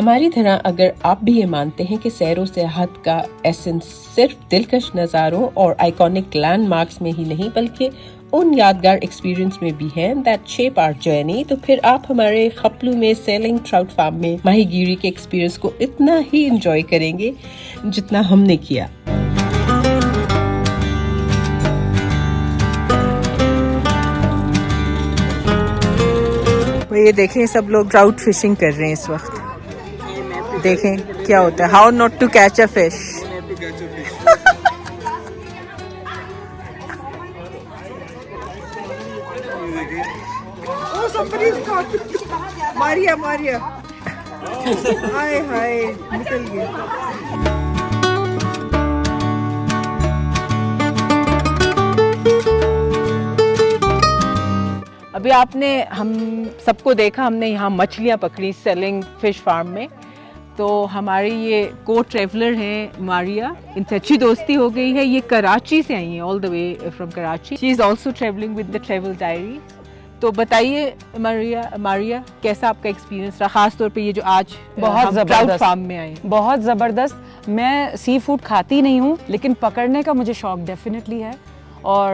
हमारी तरह अगर आप भी ये मानते हैं कि सैरो सेहत का एसेंस सिर्फ दिलकश नज़ारों और आइकॉनिक लैंडमार्क्स में ही नहीं बल्कि उन यादगार एक्सपीरियंस में भी है दैट शेप आवर जर्नी, तो फिर आप हमारे खपलू में सेलिंग ट्राउट फार्म में माहीगीरी के एक्सपीरियंस को इतना ही एंजॉय करेंगे जितना हमने किया। ये देखें, सब लोग ट्राउट फिशिंग कर रहे हैं इस वक्त। देखें क्या होता है, how not to catch a fish. Maria Maria, hi hi, निकल गया। अभी आपने हम सबको देखा, हमने यहाँ मछलियाँ पकड़ी सेलिंग फिश फार्म में। तो हमारी ये को ट्रैवलर हैं मारिया, इनसे अच्छी दोस्ती हो गई है। ये कराची से आई हैं, all the way from Karachi. She is also travelling with the travel diary. तो बताइए मारिया, कैसा आपका एक्सपीरियंस रहा, खास तौर पे ये जो आज बहुत ज़बरदस्त फार्म में आए? बहुत ज़बरदस्त। मैं सी फूड खाती नहीं हूँ, लेकिन पकड़ने का मुझे शौक डेफिनेटली है। और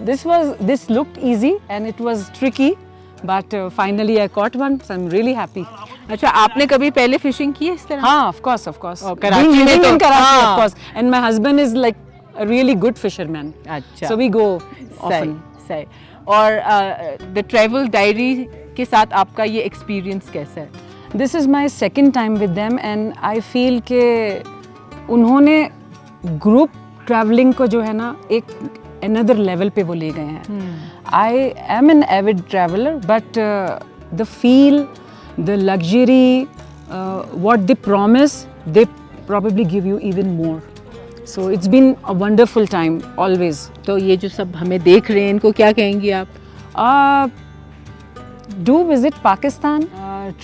this looked easy and it was tricky, but finally I cot one, so I am really happy. अच्छा, आपने कभी पहले फिशिंग की है इस तरह? हाँ, ऑफ कोर्स कराची में तो of course, and my husband is like a really good fisherman. अच्छा, सो वी गो ऑफन। सही। और द ट्रैवल डायरी के साथ आपका ये एक्सपीरियंस कैसा है? This is my second time with them and I feel के उन्होंने ग्रुप ट्रैवलिंग को जो है ना एक another level पे वो ले गए हैं। I am an avid traveler, but the feel, the luxury, what they promise, they probably give you even more. So it's been a wonderful time always. तो ये जो सब हमें देख रहे हैं, इनको क्या कहेंगी आप? Do visit Pakistan.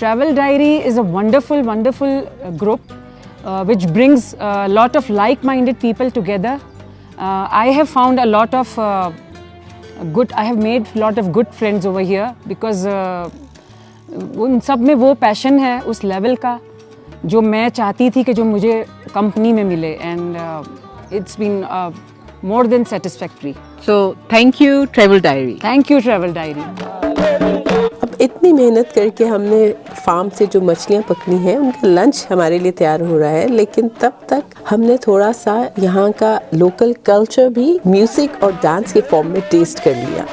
Travel Diary is a wonderful group which brings a lot of like-minded people together. I have found a lot of I have made a lot of good friends over here because उन सब में वो passion है उस level का जो मैं चाहती थी कि जो मुझे कंपनी में मिले, and it's been more than satisfactory. So thank you travel diary. Thank you travel diary. अब इतनी मेहनत करके हमने फार्म से जो मछलियाँ पकड़ी हैं उनका लंच हमारे लिए तैयार हो रहा है, लेकिन तब तक हमने थोड़ा सा यहाँ का लोकल कल्चर भी म्यूजिक और डांस के फॉर्म में टेस्ट कर लिया।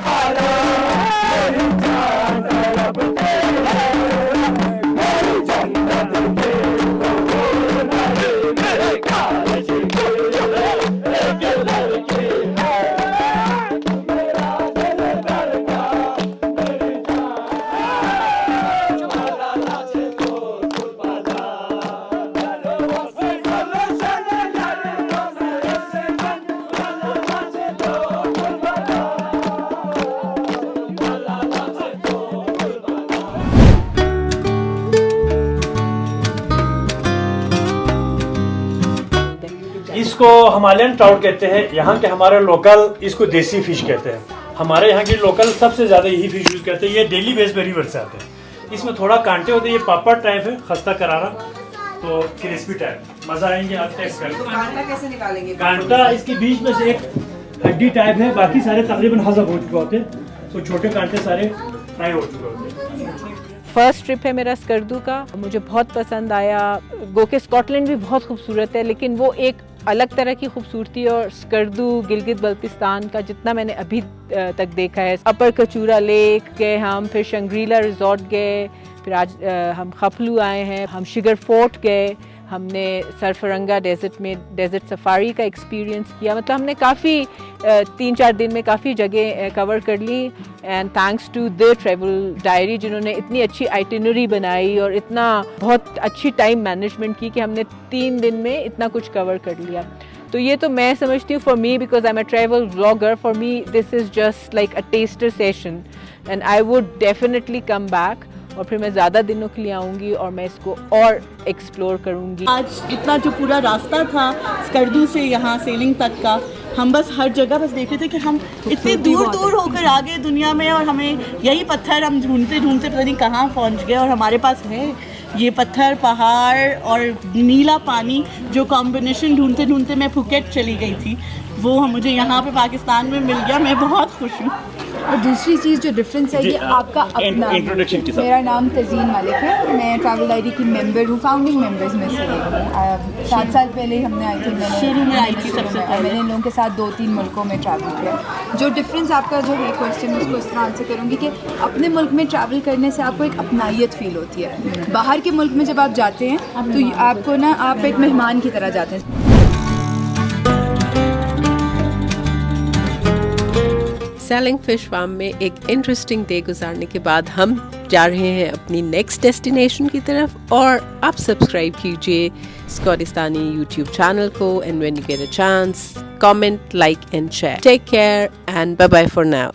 इसको हिमालयन ट्राउट कहते हैं, यहाँ के हमारे लोकल इसको देसी फिश कहते हैं। हमारे यहाँ की लोकल सबसे ज़्यादा यही फिश यूज़ करते हैं। ये डेली बेस पे रिवर से आते हैं। इसमें थोड़ा कांटे होते हैं, ये पापड़ टाइप है, खस्ता करारा, तो क्रिस्पी टाइप, मज़ा आएंगे आप टेस्ट करके। कांटा कैसे निकालेंगे? कांटा इसके बीच में से एक हड्डी टाइप है, बाकी सारे तकरीबन हज़म हो चुके होते हैं, तो छोटे कांटे सारे फ्राई हो चुके होते हैं। फर्स्ट ट्रिप है मेरा स्कर्दू का, मुझे बहुत पसंद आया। गो के स्कॉटलैंड भी बहुत खूबसूरत है, लेकिन वो एक अलग तरह की खूबसूरती, और स्कर्दू गिलगित बल्तिस्तान का जितना मैंने अभी तक देखा है, अपर कचूरा लेक गए हम, फिर शंग्रीला रिजॉर्ट गए, फिर आज हम खपलू आए हैं, हम शिगर फोर्ट गए, हमने सरफरंगा डेजर्ट में डेजर्ट सफारी का एक्सपीरियंस किया। मतलब हमने काफ़ी 3-4 दिन में काफ़ी जगह कवर कर ली। And thanks to the travel diary जिन्होंने इतनी अच्छी आइटिनरी बनाई और इतना बहुत अच्छी टाइम मैनेजमेंट की कि हमने 3 दिन में इतना कुछ कवर कर लिया। तो ये तो मैं समझती हूँ, for me because I am a travel vlogger, for me this is just like a tester session and I would definitely come back, और फिर मैं ज़्यादा दिनों के लिए आऊँगी और मैं इसको और एक्सप्लोर करूँगी। आज इतना जो पूरा रास्ता था स्कर्दू से यहाँ सेलिंग तक का, हम बस हर जगह बस देख रहे थे कि हम इतनी दूर दूर होकर आ गए दुनिया में, और हमें यही पत्थर हम ढूंढते ढूंढते पता नहीं कहाँ पहुँच गए, और हमारे पास है ये पत्थर पहाड़ और नीला पानी जो कॉम्बिनेशन ढूंढते ढूंढते मैं फुकेट चली गई थी, वो मुझे यहाँ पे पाकिस्तान में मिल गया। मैं बहुत खुश हूँ। और दूसरी चीज़ जो डिफरेंस है, ये आपका अपना। इंट्रोडक्शन के साथ। मेरा नाम तज़ीन मलिक है, मैं ट्रैवल डायरी की मेंबर हूँ, फाउंडिंग मेंबर्स में से एक हूँ। 7 साल पहले हमने आई थी, मैंने शुरू में आई थी सबसे पहले। मैंने इन लोगों के साथ 2-3 मुल्कों में ट्रैवल किया। जो डिफरेंस आपका जो है क्वेश्चन, उसको इस तरह आंसर करूँगी कि अपने मुल्क में ट्रैवल करने से आपको एक अपनायत फील होती है। बाहर के मुल्क में जब आप जाते हैं तो आपको ना, आप एक मेहमान की तरह जाते हैं। सेलिंग फिश फार्म में एक इंटरेस्टिंग डे गुजारने के बाद हम जा रहे हैं अपनी नेक्स्ट डेस्टिनेशन की तरफ। और आप सब्सक्राइब कीजिए स्कॉटिस्तानी यूट्यूब चैनल को, and when you get a chance comment, like and share. Take care and bye bye for now.